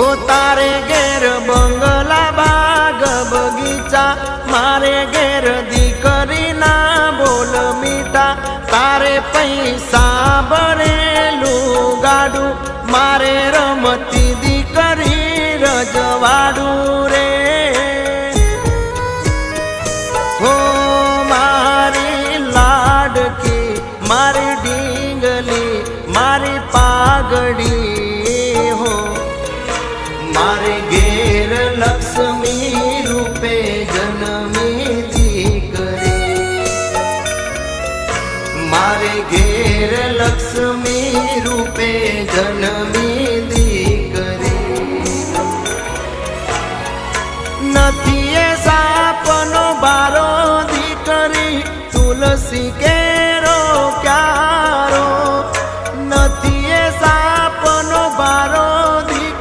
ओ तारे घेर बंगला बाग बगीचा मारे घेर दीकरी ना बोल मीठा तारे पैसा भरेलू गाडू मारे रमती दीकरी रजवाडू